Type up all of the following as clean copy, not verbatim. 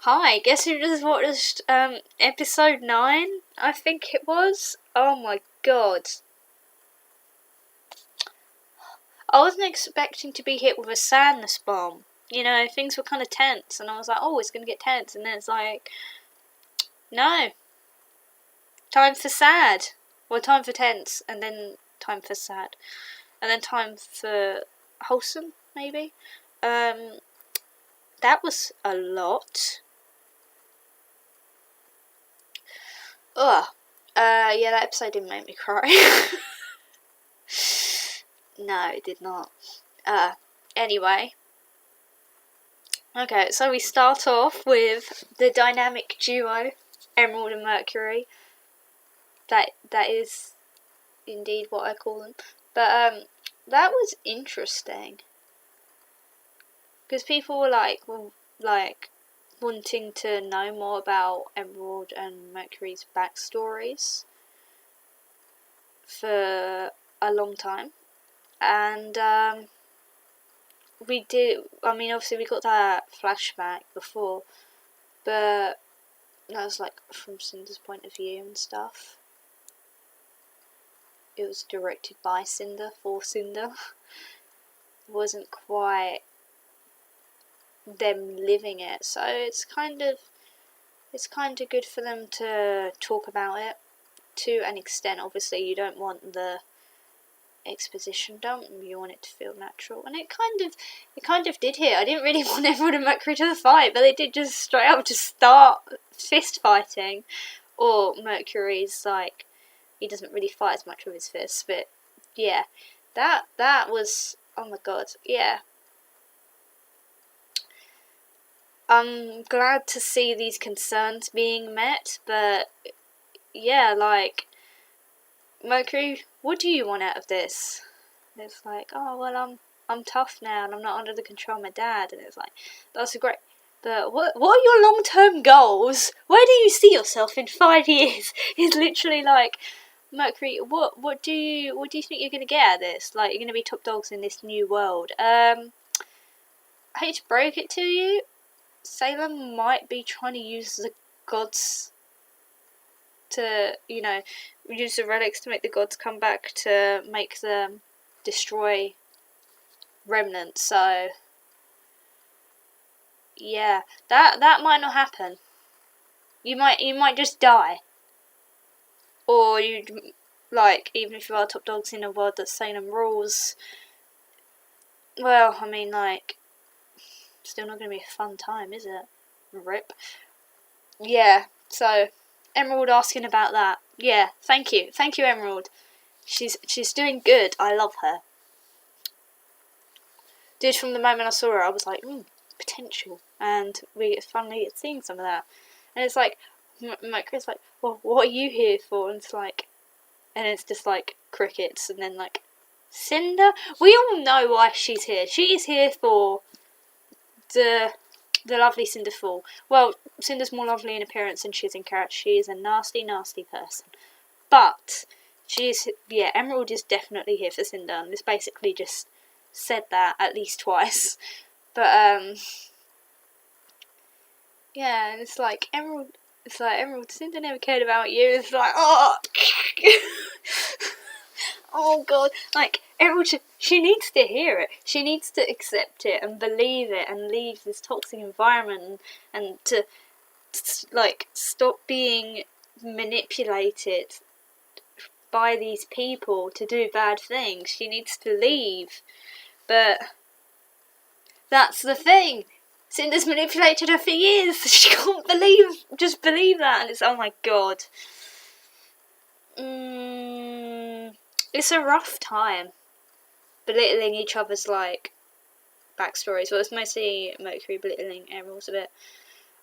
Hi, guess who just watched episode 9? I think it was. Oh my god. I wasn't expecting to be hit with a sadness bomb. You know, things were kind of tense, and I was like, oh, it's gonna get tense, and then it's like, no. Time for sad. Well, time for tense, and then time for sad. And then time for wholesome, maybe. That was a lot. Ugh. Yeah, that episode didn't make me cry. No, it did not. Anyway. Okay, so we start off with the dynamic duo, Emerald and Mercury. That is indeed what I call them. But that was interesting. Because people were like wanting to know more about Emerald and Mercury's backstories for a long time. And we did, I mean, obviously we got that flashback before, but that was like from Cinder's point of view and stuff. It was directed by Cinder, for Cinder. It wasn't quite them living it, so it's kind of good for them to talk about it to an extent. Obviously, you don't want the exposition dump, you want it to feel natural, and it kind of did here. I didn't really want Emerald and Mercury to fight, but they did just straight up just start fist fighting. Or Mercury's like, he doesn't really fight as much with his fists, but yeah, that was, oh my god, yeah. I'm glad to see these concerns being met, but yeah, like, Mercury, what do you want out of this? And it's like, oh well, I'm tough now and I'm not under the control of my dad. And it's like, that's great. But what are your long-term goals? Where do you see yourself in 5 years? It's literally like, Mercury, what do you think you're gonna get out of this? Like, you're gonna be top dogs in this new world. I hate to break it to you, Salem might be trying to use the gods to, you know, use the relics to make the gods come back to make them destroy remnants. So yeah, that might not happen. You might just die, or you, like, even if you are top dogs in a world that's Salem rules. Well, I mean, like, still not gonna be a fun time, is it? Rip. Yeah. So Emerald asking about that. Yeah, thank you, Emerald. She's doing good. I love her. Dude, from the moment I saw her, I was like, potential, and we finally seeing some of that. And it's like, Chris, like, well, what are you here for? And it's like, and it's just like crickets, and then like, Cinder. We all know why she's here. She is here for the lovely Cinder Fall. Well, Cinder's more lovely in appearance than she is in character. She is a nasty, nasty person. But Emerald is definitely here for Cinder, and this basically just said that at least twice. But yeah, and it's like Emerald, Cinder never cared about you. It's like, oh oh god, like, Emerald, she needs to hear it. She needs to accept it and believe it and leave this toxic environment and to like stop being manipulated by these people to do bad things. She needs to leave. But that's the thing. Cinder's manipulated her for years. She can't believe that, and it's, oh my god. It's a rough time, belittling each other's like backstories. Well, it's mostly Mercury belittling Emerald a bit,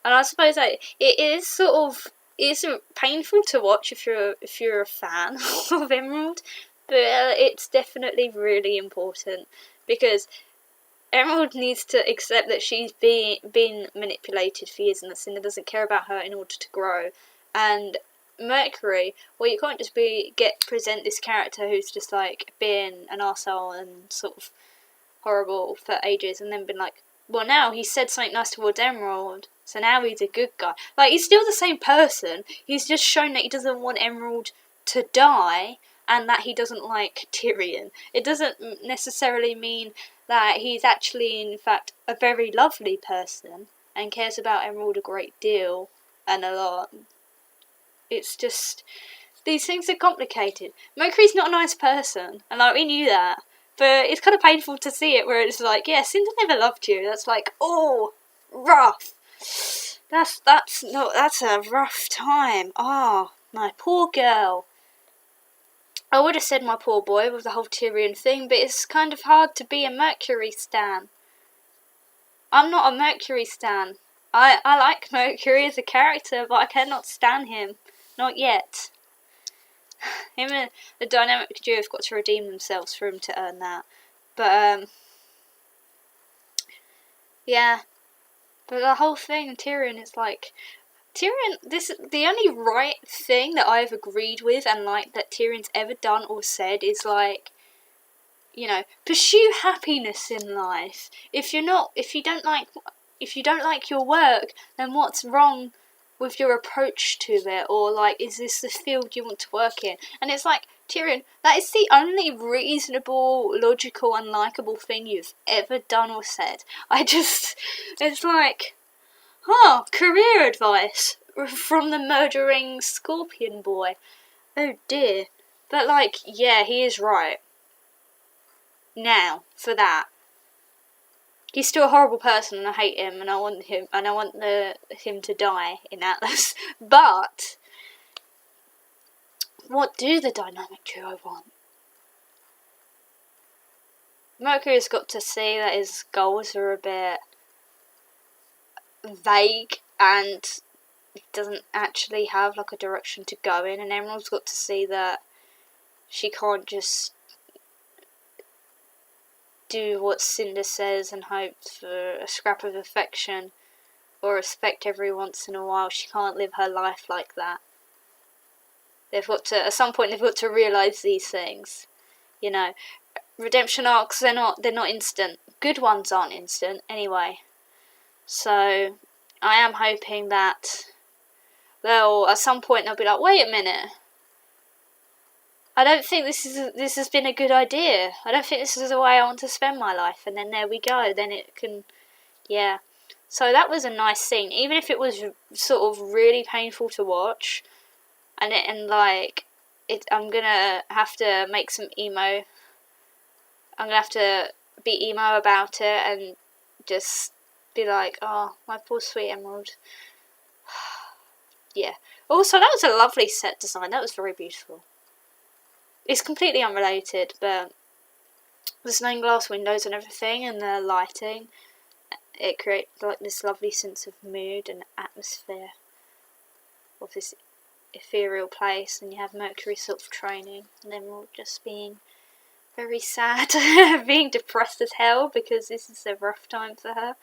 and I suppose that it is sort of, it's painful to watch if you're a fan of Emerald, but it's definitely really important because Emerald needs to accept that she's been manipulated for years and that Cinder doesn't care about her in order to grow. And Mercury, well, you can't just present this character who's just like been an arsehole and sort of horrible for ages and then been like, well, now he said something nice towards Emerald, so now he's a good guy. Like, he's still the same person. He's just shown that he doesn't want Emerald to die, and that he doesn't like Tyrion. It doesn't necessarily mean that he's actually, in fact, a very lovely person and cares about Emerald a great deal and a lot. It's just, these things are complicated. Mercury's not a nice person, and like, we knew that. But it's kind of painful to see it, where it's like, yeah, Cinder never loved you. That's like, oh, rough. That's a rough time. Ah, my poor girl. I would have said my poor boy with the whole Tyrion thing, but it's kind of hard to be a Mercury stan. I'm not a Mercury stan. I like Mercury as a character, but I cannot stan him. Not yet. Him and the dynamic duo have got to redeem themselves for him to earn that. But, yeah. But the whole thing, Tyrion, is like... Tyrion, the only right thing that I've agreed with and like that Tyrion's ever done or said is like, you know, pursue happiness in life. If you don't like your work, then what's wrong with your approach to it? Or like, is this the field you want to work in? And it's like, Tyrion, that is the only reasonable, logical, and likeable thing you've ever done or said. It's like, career advice from the murdering scorpion boy. Oh dear. But like, yeah, he is right. Now, for that. He's still a horrible person and I hate him and I want him to die in Atlas. But what do the dynamic duo want? Mercury's got to see that his goals are a bit vague and he doesn't actually have like a direction to go in, and Emerald's got to see that she can't just do what Cinder says and hope for a scrap of affection or respect every once in a while. She can't live her life like that. At some point they've got to realise these things. You know, redemption arcs, they're not instant. Good ones aren't instant anyway. So I am hoping that at some point they'll be like, wait a minute, I don't think this has been a good idea. I don't think this is the way I want to spend my life. And then there we go. Then it can, yeah. So that was a nice scene, even if it was sort of really painful to watch. I'm gonna have to make some emo. I'm gonna have to be emo about it and just be like, oh, my poor sweet Emerald. Yeah. Also, that was a lovely set design. That was very beautiful. It's completely unrelated, but the stained glass windows and everything and the lighting, it creates like this lovely sense of mood and atmosphere of this ethereal place. And you have Mercury sort of training and Emerald just being very sad, being depressed as hell because this is a rough time for her.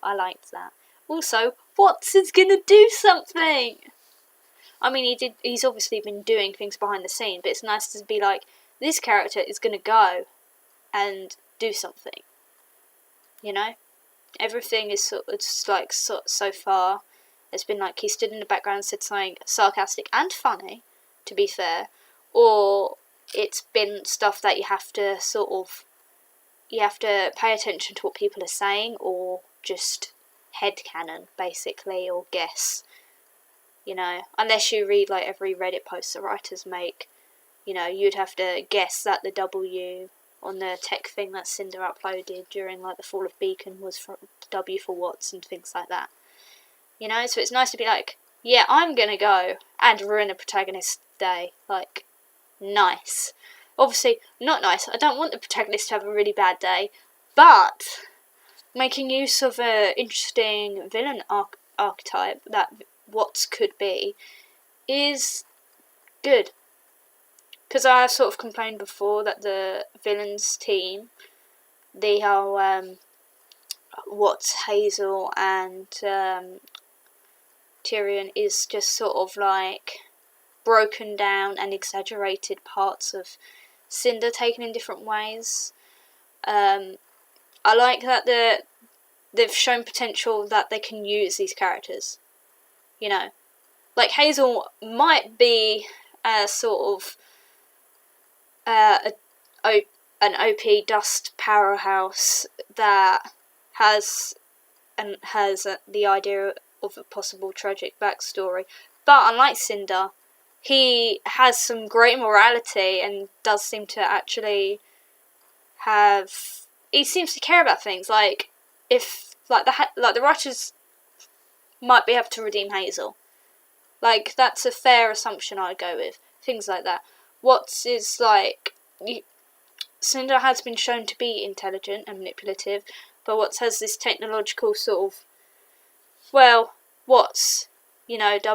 I liked that. Also, Watson's gonna do something! I mean, he's obviously been doing things behind the scene, but it's nice to be like, this character is gonna go and do something. You know? Everything is so far. It's been like he stood in the background and said something sarcastic and funny, to be fair, or it's been stuff that you have to pay attention to what people are saying, or just headcanon, basically, or guess. You know, unless you read like every Reddit post the writers make, you know, you'd have to guess that the W on the tech thing that Cinder uploaded during like the fall of Beacon was from W for Watts and things like that. You know, so it's nice to be like, yeah, I'm gonna go and ruin a protagonist's day. Like, nice. Obviously, not nice. I don't want the protagonist to have a really bad day, but making use of an interesting villain archetype that Watts could be is good. Because I have sort of complained before that the villains team, they are Watts, Hazel, and Tyrion is just sort of like broken down and exaggerated parts of Cinder taken in different ways. I like that they've shown potential that they can use these characters. You know, like Hazel might be a sort of an OP dust powerhouse that has the idea of a possible tragic backstory, but unlike Cinder, he has some great morality and does seem to actually have. He seems to care about things like if the writers might be able to redeem Hazel. Like, that's a fair assumption I'd go with. Things like that. Cinder has been shown to be intelligent and manipulative, but Watts has this technological sort of, well, Watts, WATTS,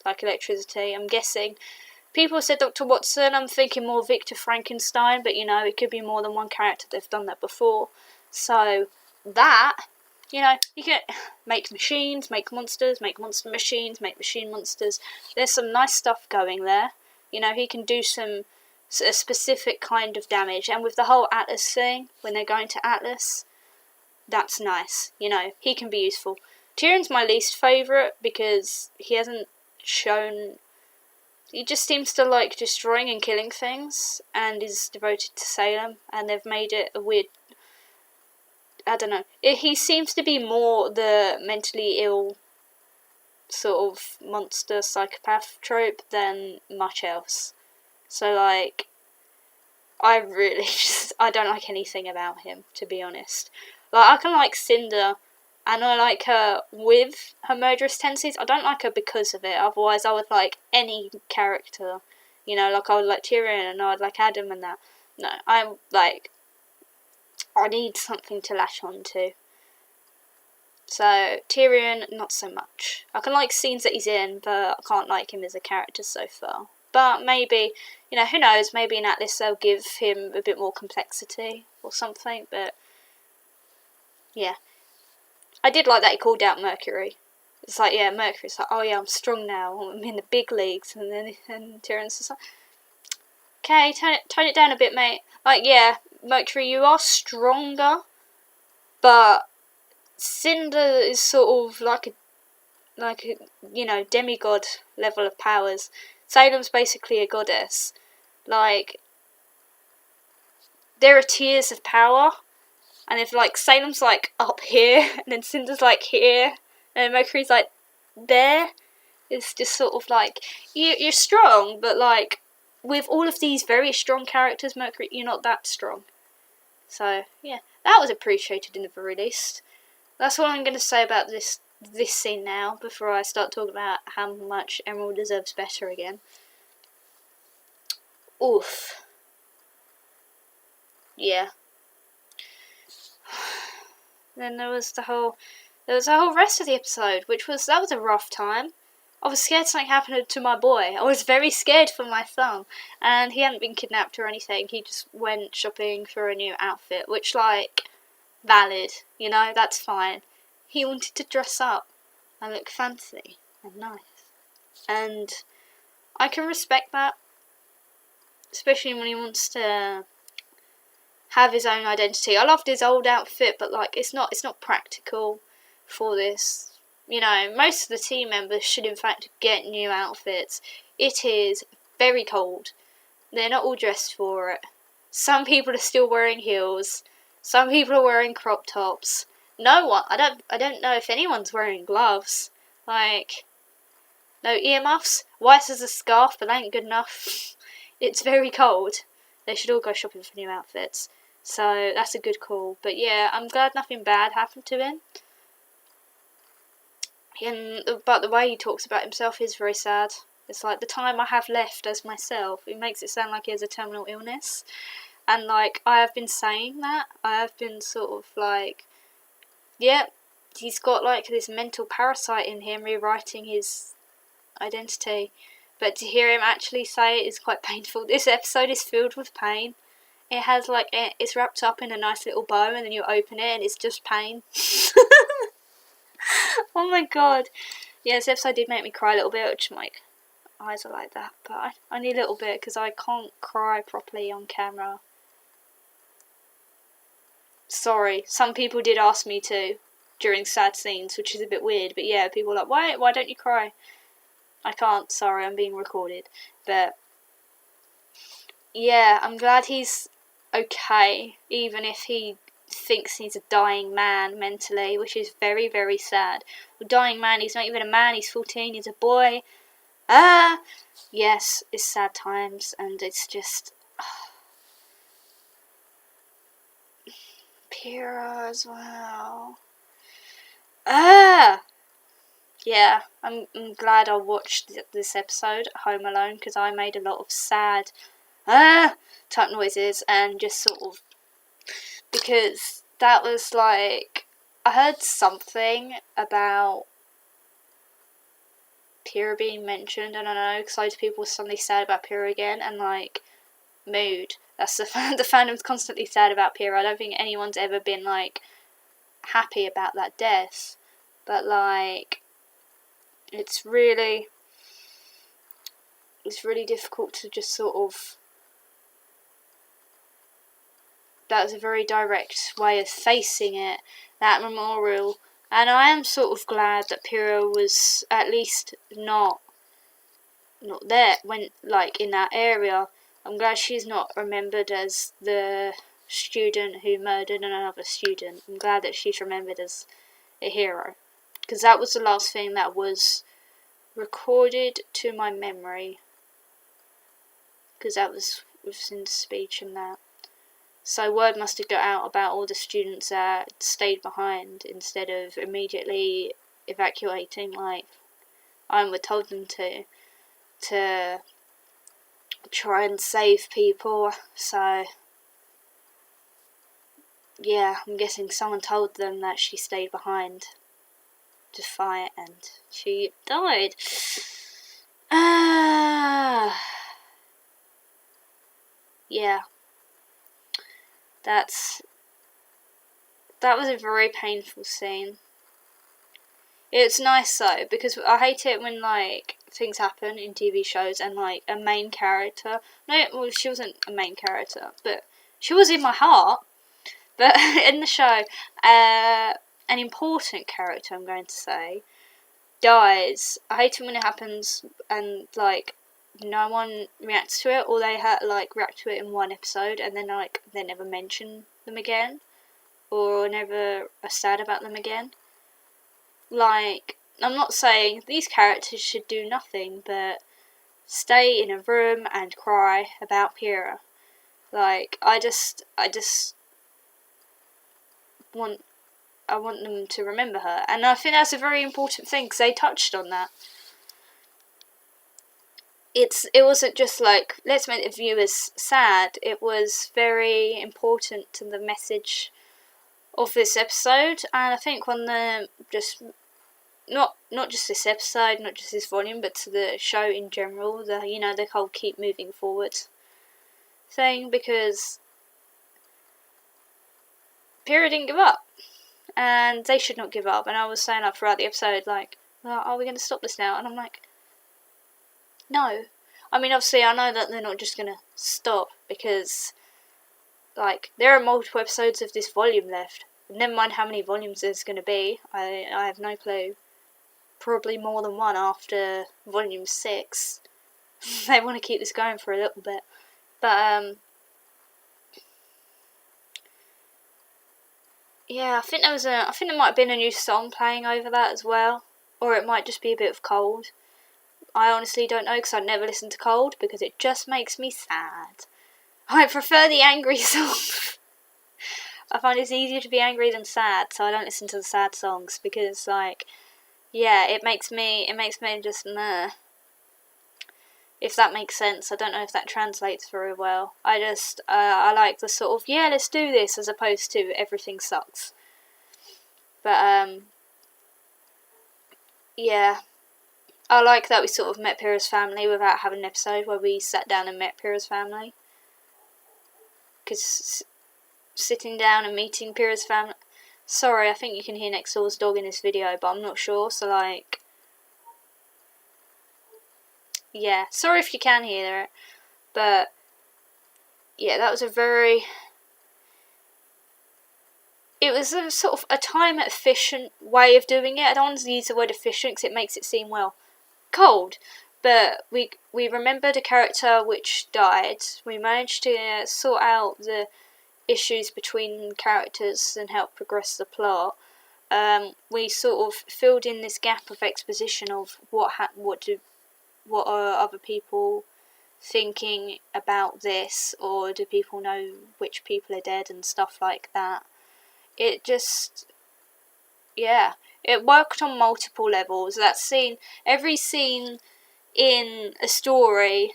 like electricity, I'm guessing. People said Dr. Watson, I'm thinking more Victor Frankenstein, but it could be more than one character, they've done that before. So, that, you can make machines, make monsters, make monster machines, make machine monsters. There's some nice stuff going there. He can do a specific kind of damage, and with the whole Atlas thing, when they're going to Atlas, that's nice. He can be useful. Tyrion's my least favourite because he hasn't shown. He just seems to like destroying and killing things, and is devoted to Salem, and they've made it a weird. I don't know. He seems to be more the mentally ill sort of monster psychopath trope than much else. So, like, I really I don't like anything about him, to be honest. Like, I can like Cinder, and I like her with her murderous tendencies. I don't like her because of it, otherwise I would like any character. Like I would like Tyrion, and I would like Adam and that. No, I need something to latch on to. So, Tyrion, not so much. I can like scenes that he's in, but I can't like him as a character so far. But maybe, who knows, maybe in Atlas they'll give him a bit more complexity or something, but yeah. I did like that he called out Mercury. It's like, yeah, Mercury's like, oh yeah, I'm strong now, I'm in the big leagues, and Tyrion's just like, okay, tone it down a bit, mate. Like, yeah, Mercury, you are stronger, but Cinder is sort of like a demigod level of powers. Salem's basically a goddess. Like, there are tiers of power, and if like Salem's like up here, and then Cinder's like here, and Mercury's like there, it's just sort of like you're strong, but like with all of these very strong characters, Mercury, you're not that strong. So yeah, that was appreciated in the very least. That's all I'm going to say about this scene now, before I start talking about how much Emerald deserves better again. Oof. Yeah. Then there was the whole rest of the episode, that was a rough time. I was scared something happened to my boy. I was very scared for my son, and he hadn't been kidnapped or anything. He just went shopping for a new outfit, which, like, valid, that's fine. He wanted to dress up and look fancy and nice, and I can respect that, especially when he wants to have his own identity. I loved his old outfit, but like it's not practical for this. Most of the team members should in fact get new outfits. It is very cold. They're not all dressed for it. Some people are still wearing heels. Some people are wearing crop tops. No one. I don't know if anyone's wearing gloves. Like, no earmuffs. White as a scarf, but that ain't good enough. It's very cold. They should all go shopping for new outfits. So that's a good call. But yeah, I'm glad nothing bad happened to him. But the way he talks about himself is very sad. It's like, the time I have left as myself. It makes it sound like he has a terminal illness. And like, I have been saying that. I have been sort of like, yeah, he's got like this mental parasite in him rewriting his identity. But to hear him actually say it is quite painful. This episode is filled with pain. It has like, it's wrapped up in a nice little bow, and then you open it and it's just pain. Oh my god. Yeah, this episode did make me cry a little bit, which my eyes are like that. But I need a little bit because I can't cry properly on camera. sorry, some people did ask me to during sad scenes, which is a bit weird, but yeah, people are like, why don't you cry? I can't, sorry, I'm being recorded. But yeah, I'm glad he's okay, even if he thinks he's a dying man mentally, which is very, very sad. A dying man, he's not even a man, he's 14, he's a boy. Yes, it's sad times, and it's just Pyrrha as well. Yeah, I'm glad I watched this episode, Home Alone, because I made a lot of sad type noises, and just sort of, because that was like, I heard something about Pyrrha being mentioned, and I don't know, because people were suddenly sad about Pyrrha again, and like, mood. That's the fandom's constantly sad about Pyrrha. I don't think anyone's ever been like happy about that death, but like, it's really difficult to just sort of. That was a very direct way of facing it, that memorial, and I am sort of glad that Pyrrha was at least not there when, like, in that area. I'm glad she's not remembered as the student who murdered another student. I'm glad that she's remembered as a hero, because that was the last thing that was recorded to my memory, because that was in the speech and that. So word must have got out about all the students that stayed behind instead of immediately evacuating like I told them to try and save people. So yeah, I'm guessing someone told them that she stayed behind to fight, and she died. Yeah. That was a very painful scene. It's nice though, because I hate it when like things happen in TV shows and like a main character. No, well, she wasn't a main character, but she was in my heart. But in the show, an important character, I'm going to say, dies. I hate it when it happens and like no one reacts to it, or they like react to it in one episode and then like they never mention them again, or never are sad about them again. Like, I'm not saying these characters should do nothing but stay in a room and cry about Pyrrha. Like, I just want them to remember her, and I think that's a very important thing because they touched on that. It wasn't just like, let's make the viewers sad. It was very important to the message of this episode, and I think when the just not just this episode, not just this volume, but to the show in general, the whole keep moving forward thing, because Pyrrha didn't give up, and they should not give up. And I was saying that throughout the episode, like, well, are we going to stop this now? And I'm like, no. I mean, obviously, I know that they're not just going to stop, because, like, there are multiple episodes of this volume left. Never mind how many volumes there's going to be. I have no clue. Probably more than one after volume 6. They want to keep this going for a little bit. But, yeah, I think there might have been a new song playing over that as well. Or it might just be a bit of Cold. I honestly don't know, because I never listen to Cold, because it just makes me sad. I prefer the angry songs. I find it's easier to be angry than sad, so I don't listen to the sad songs, because, like, yeah, it makes me just meh. If that makes sense. I don't know if that translates very well. I like the sort of, yeah, let's do this, as opposed to everything sucks. But, yeah. I like that we sort of met Pyrrha's family without having an episode where we sat down and met Pyrrha's family. Because sitting down and meeting Pyrrha's family... Sorry, I think you can hear next door's dog in this video, but I'm not sure, so like... Yeah, sorry if you can hear it, but... Yeah, that was a very... it was a sort of a time efficient way of doing it. I don't want to use the word efficient because it makes it seem, well, cold. But we remembered a character which died. We managed to sort out the issues between characters and help progress the plot. We sort of filled in this gap of exposition of what are other people thinking about this, or do people know which people are dead and stuff like that. It just, yeah, it worked on multiple levels. Every scene in a story,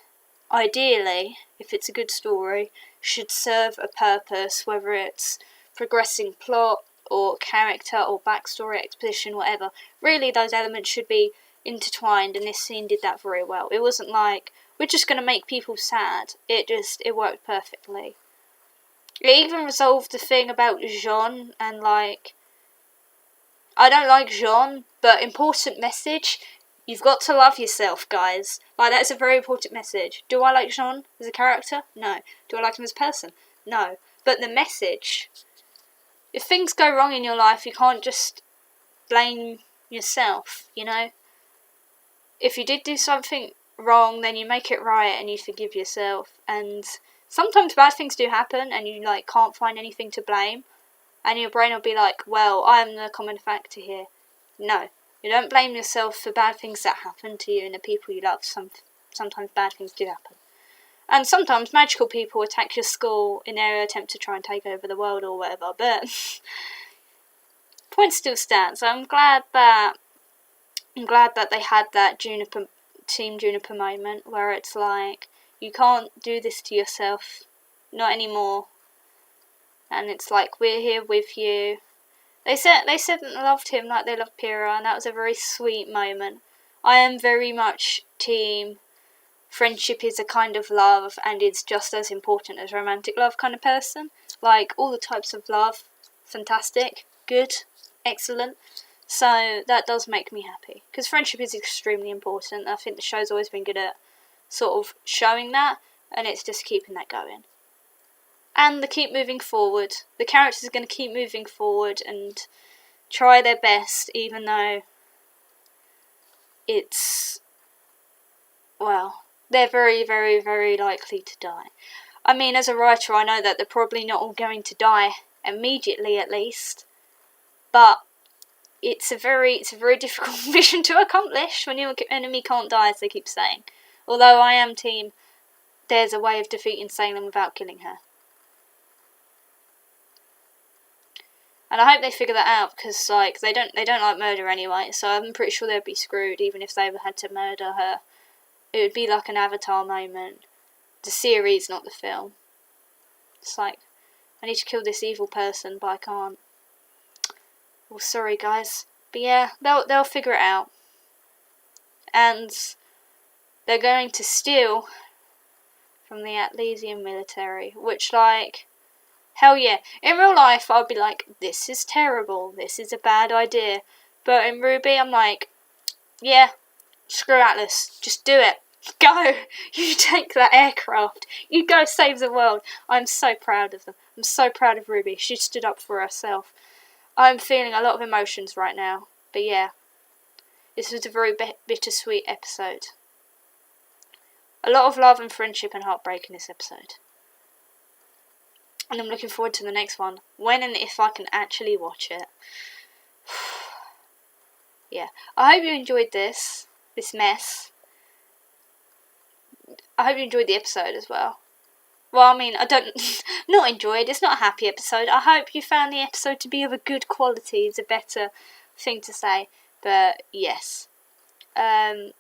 ideally, if it's a good story, should serve a purpose, whether it's progressing plot or character or backstory, exposition, whatever. Really, those elements should be intertwined, and this scene did that very well. It wasn't like, we're just going to make people sad. It worked perfectly. It even resolved the thing about Jean, and like, I don't like Jean, but important message, you've got to love yourself, guys. Like, that's a very important message. Do I like Jean as a character? No. Do I like him as a person? No. But the message, if things go wrong in your life, you can't just blame yourself, you know? If you did do something wrong, then you make it right and you forgive yourself. And sometimes bad things do happen and you like can't find anything to blame, and your brain will be like, well, I am the common factor here. No, you don't blame yourself for bad things that happen to you and the people you love. Sometimes bad things do happen. And sometimes magical people attack your school in their attempt to try and take over the world or whatever, but point still stands. I'm glad that they had that Team Juniper moment where it's like, you can't do this to yourself, not anymore. And it's like, we're here with you. They said that they loved him like they loved Pyrrha, and that was a very sweet moment. I am very much team friendship is a kind of love and it's just as important as romantic love kind of person. Like, all the types of love, fantastic, good, excellent. So that does make me happy, because friendship is extremely important. I think the show's always been good at sort of showing that, and it's just keeping that going. And they keep moving forward. The characters are going to keep moving forward and try their best, even though it's, well, they're very, very, very likely to die. I mean, as a writer, I know that they're probably not all going to die immediately, at least, but it's a very difficult mission to accomplish when your enemy can't die, as they keep saying. Although I am team, there's a way of defeating Salem without killing her. And I hope they figure that out, because like they don't like murder anyway, so I'm pretty sure they'd be screwed even if they ever had to murder her. It would be like an Avatar moment. The series, not the film. It's like, I need to kill this evil person, but I can't. Well, sorry guys. But yeah, they'll figure it out. And they're going to steal from the Atlesian military, which, like, hell yeah. In real life, I'd be like, this is terrible, this is a bad idea. But in RWBY, I'm like, yeah, screw Atlas, just do it. Go! You take that aircraft. You go save the world. I'm so proud of them. I'm so proud of Ruby. She stood up for herself. I'm feeling a lot of emotions right now. But yeah, this was a very bittersweet episode. A lot of love and friendship and heartbreak in this episode. And I'm looking forward to the next one. When and if I can actually watch it. Yeah. I hope you enjoyed this mess. I hope you enjoyed the episode as well. Well, I mean, I don't... not enjoyed. It's not a happy episode. I hope you found the episode to be of a good quality. Is a better thing to say. But, yes. And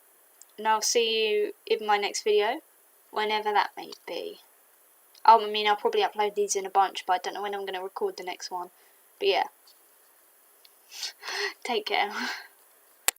I'll see you in my next video. Whenever that may be. I mean, I'll probably upload these in a bunch, but I don't know when I'm going to record the next one. But yeah. Take care.